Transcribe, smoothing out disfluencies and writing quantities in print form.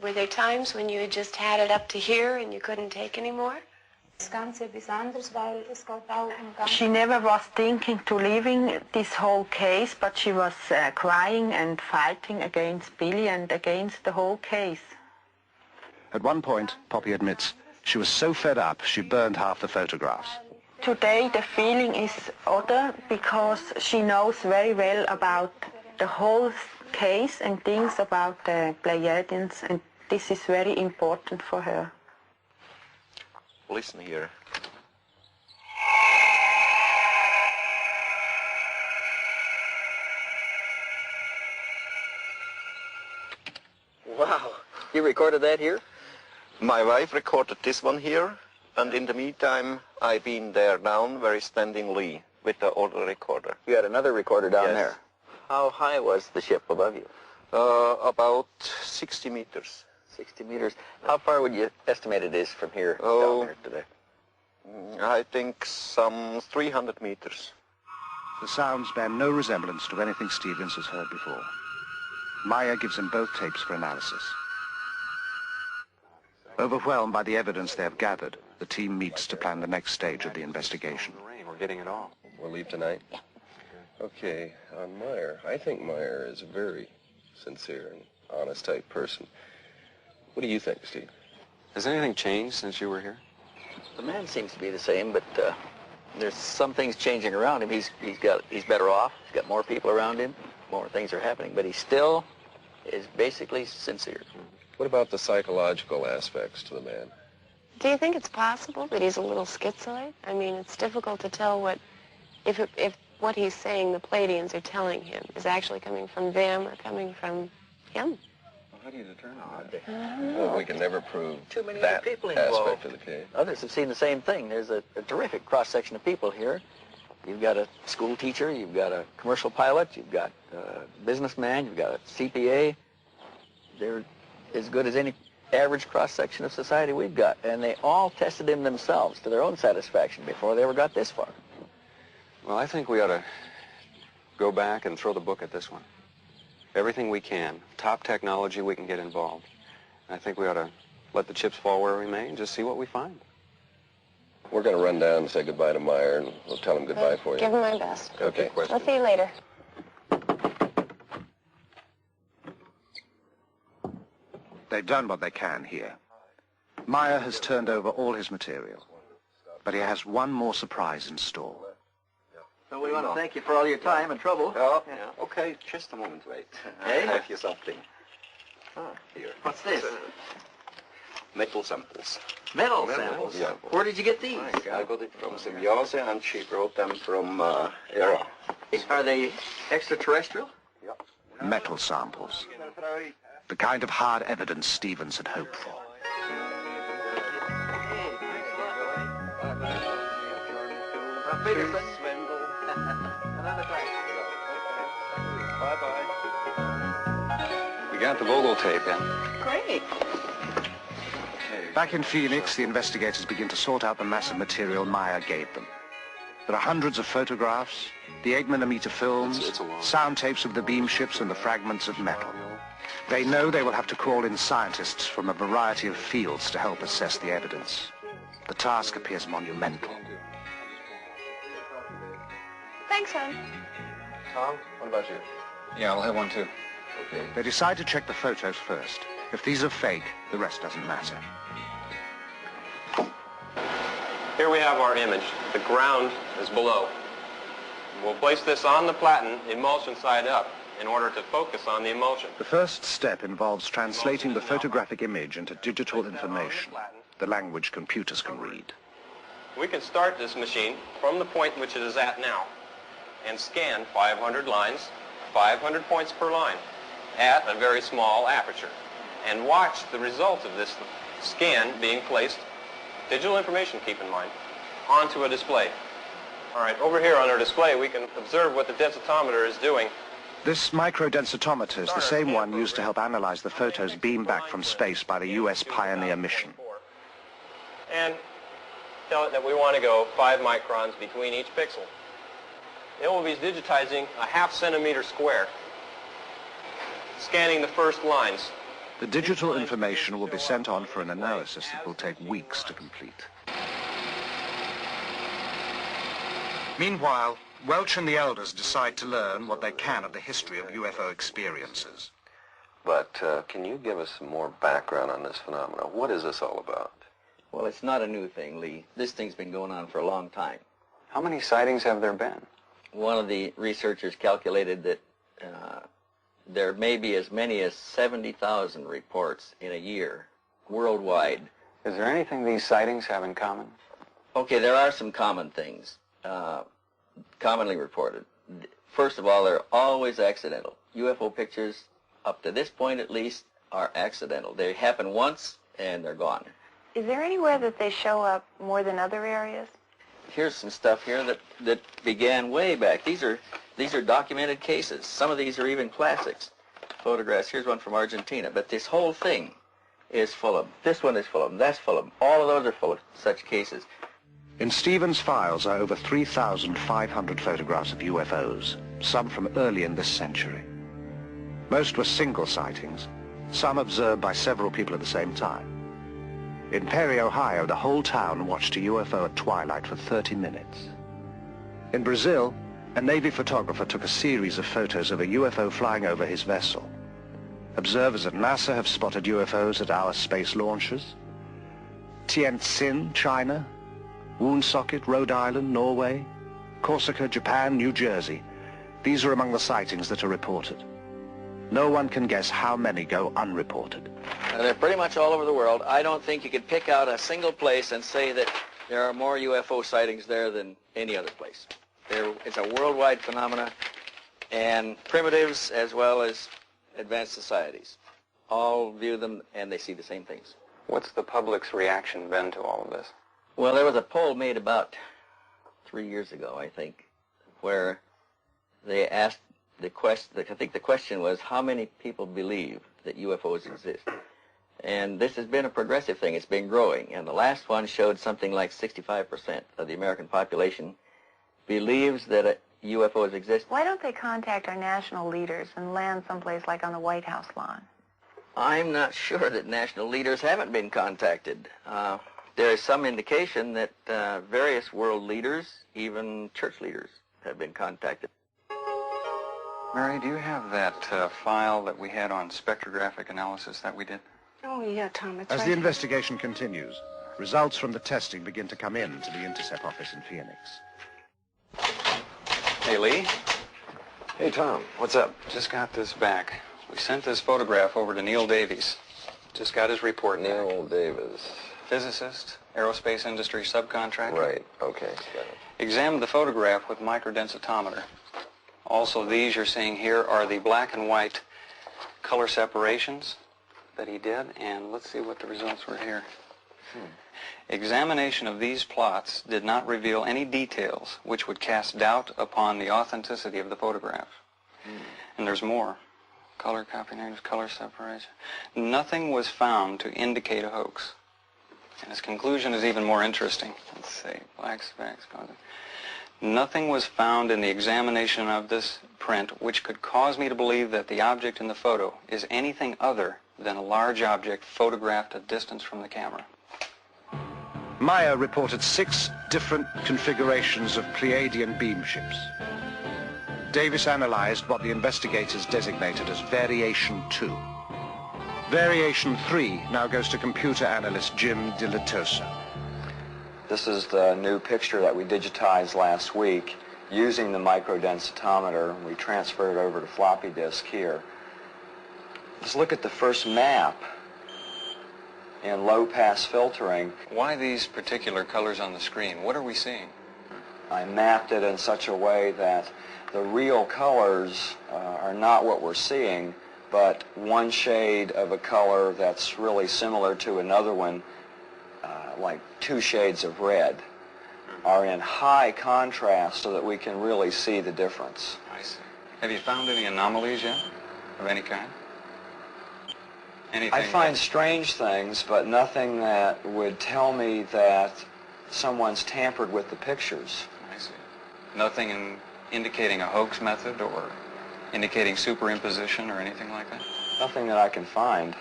Were there times when you had just had it up to here and you couldn't take any more? She never was thinking to leaving this whole case, but she was crying and fighting against Billy and against the whole case. At one point, Poppy admits, she was so fed up she burned half the photographs. Today the feeling is other because she knows very well about the whole case and things about the Pléyades, and this is very important for her. Listen here. Wow, you recorded that here? My wife recorded this one here, and in the meantime, I've been there down very standingly with the other recorder. You had another recorder down Yes. there. How high was the ship above you? About 60 meters. 60 meters. How far would you estimate it is from here Oh. down there today? I think some 300 meters. The sounds bear no resemblance to anything Stevens has heard before. Meier gives him both tapes for analysis. Overwhelmed by the evidence they have gathered, the team meets to plan the next stage of the investigation. We're getting it all. We'll leave tonight? Yeah. Okay, on Meier. I think Meier is a very sincere and honest type person. What do you think, Steve? Has anything changed since you were here? The man seems to be the same, but there's some things changing around him. He's better off. He's got more people around him. More things are happening, but he still is basically sincere. What about the psychological aspects to the man? Do you think it's possible that he's a little schizoid? I mean, it's difficult to tell if what he's saying the Pléyades are telling him is actually coming from them or coming from him. Well, how do you determine that? Well, we can never prove Too many that other people involved. aspect of the case. Others have seen the same thing. There's a terrific cross-section of people here. You've got a school teacher, you've got a commercial pilot, you've got a businessman, you've got a CPA. They're as good as any average cross-section of society we've got. And they all tested him themselves to their own satisfaction before they ever got this far. Well, I think we ought to go back and throw the book at this one. Everything we can. Top technology, we can get involved. I think we ought to let the chips fall where we may and just see what we find. We're going to run down and say goodbye to Meier, and we'll tell him goodbye for you. Give him my best. Okay. I'll see you later. They've done what they can here. Meier has turned over all his material, but he has one more surprise in store. So we want to thank you for all your time and trouble. Oh, yeah. Okay, just a moment, wait. Hey? I have you something. Here. What's this? Metal samples. Metal samples? Yeah. Where did you get these? I got it from Symbiose, and she brought them from Era. Are they extraterrestrial? Metal samples. The kind of hard evidence Stevens had hoped for. We got the Vogel tape in. Great. Back in Phoenix, the investigators begin to sort out the massive material Meier gave them. There are hundreds of photographs, the 8mm films, It's a long- sound tapes of the beam ships and the fragments of metal. They know they will have to call in scientists from a variety of fields to help assess the evidence. The task appears monumental. Thanks, hon. Tom, what about you? Yeah, I'll have one too. Okay. They decide to check the photos first. If these are fake, the rest doesn't matter. Here we have our image. The ground is below. We'll place this on the platen, emulsion side up, in order to focus on the emulsion. The first step involves translating the photographic image into digital information, the language computers can read. We can start this machine from the point which it is at now and scan 500 lines, 500 points per line, at a very small aperture, and watch the result of this scan being placed, digital information, keep in mind, onto a display. All right, over here on our display, we can observe what the densitometer is doing. This microdensitometer is the same one used to help analyze the photos beamed back from space by the U.S. Pioneer mission. And tell it that we want to go 5 microns between each pixel. It will be digitizing a ½ centimeter square, scanning the first lines The digital information will be sent on for an analysis that will take weeks to complete. Meanwhile, Welch and the elders decide to learn what they can of the history of UFO experiences. But can you give us some more background on this phenomenon? What is this all about? Well, it's not a new thing, Lee. This thing's been going on for a long time. How many sightings have there been? One of the researchers calculated that there may be as many as 70,000 reports in a year worldwide. Is there anything these sightings have in common? Okay, there are some common things commonly reported. First of all, they're always accidental. UFO pictures, up to this point at least, are accidental. They happen once and they're gone. Is there anywhere that they show up more than other areas? Here's some stuff here that began way back. These are documented cases. Some of these are even classics. Photographs. Here's one from Argentina. But this whole thing is full of them. This one is full of them. That's full of them. All of those are full of such cases. In Stevens' files are over 3,500 photographs of UFOs, some from early in this century. Most were single sightings, some observed by several people at the same time. In Perry, Ohio, the whole town watched a UFO at twilight for 30 minutes. In Brazil, a Navy photographer took a series of photos of a UFO flying over his vessel. Observers at NASA have spotted UFOs at our space launches. Tianjin, China, Woonsocket, Rhode Island, Norway, Corsica, Japan, New Jersey. These are among the sightings that are reported. No one can guess how many go unreported. They're pretty much all over the world. I don't think you could pick out a single place and say that there are more UFO sightings there than any other place. It's a worldwide phenomena, and primitives as well as advanced societies all view them and they see the same things. What's the public's reaction been to all of this? Well, there was a poll made about 3 years ago, I think, where they asked the question, I think the question was, how many people believe that UFOs exist? And this has been a progressive thing. It's been growing. And the last one showed something like 65% of the American population believes that UFOs exist. Why don't they contact our national leaders and land someplace like on the White House lawn? I'm not sure that national leaders haven't been contacted. There is some indication that various world leaders, even church leaders, have been contacted. Mary, do you have that file that we had on spectrographic analysis that we did? Oh, yeah, Tom, it's As right the here. investigation continues, results from the testing begin to come in to the Intercept office in Phoenix. Hey, Lee. Hey, Tom, what's up? Just got this back. We sent this photograph over to Neil Davies. Just got his report back. Neil Davis. Physicist, aerospace industry subcontractor. Right, okay. Got it. Examined the photograph with microdensitometer. Also, these you're seeing here are the black and white color separations that he did, and let's see what the results were here. Examination of these plots did not reveal any details which would cast doubt upon the authenticity of the photograph. And there's more. Color copy names, color separation. Nothing was found to indicate a hoax. And his conclusion is even more interesting. Let's see, black specks. Nothing was found in the examination of this print which could cause me to believe that the object in the photo is anything other than a large object photographed at distance from the camera. Meier reported 6 different configurations of Pleiadian beam ships. Davis analyzed what the investigators designated as Variation 2. Variation 3 now goes to computer analyst Jim DiLatosa. This is the new picture that we digitized last week using the microdensitometer. We transferred it over to floppy disk here. Let's look at the first map in low-pass filtering. Why these particular colors on the screen? What are we seeing? I mapped it in such a way that the real colors are not what we're seeing, but one shade of a color that's really similar to another one, like 2 shades of red, are in high contrast so that we can really see the difference. I see. Have you found any anomalies yet of any kind? Anything I find strange things, but nothing that would tell me that someone's tampered with the pictures. I see. Nothing indicating a hoax method or indicating superimposition or anything like that? Nothing that I can find.